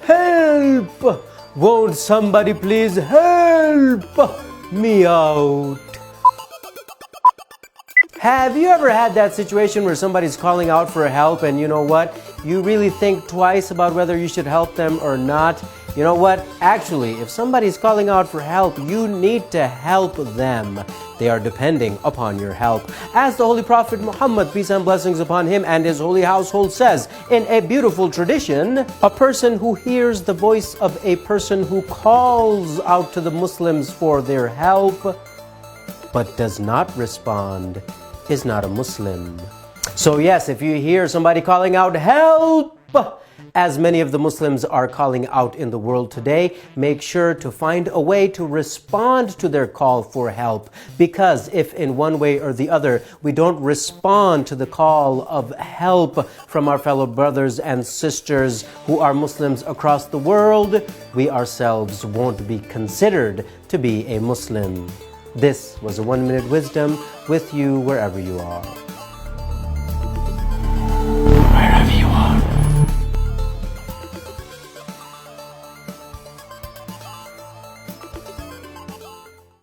help! Won't somebody please help me out? Have you ever had that situation where somebody's calling out for help and you know what? You really think twice about whether you should help them or not? You know what? Actually, if somebody's calling out for help, you need to help them. They are depending upon your help. As the Holy Prophet Muhammad, peace and blessings upon him and his holy household says, in a beautiful tradition, a person who hears the voice of a person who calls out to the Muslims for their help, but does not respond, is not a Muslim. So yes, if you hear somebody calling out, help, as many of the Muslims are calling out in the world today, make sure to find a way to respond to their call for help. Because if in one way or the other we don't respond to the call of help from our fellow brothers and sisters who are Muslims across the world, we ourselves won't be considered to be a Muslim. This was a 1 Minute Wisdom with you wherever you are.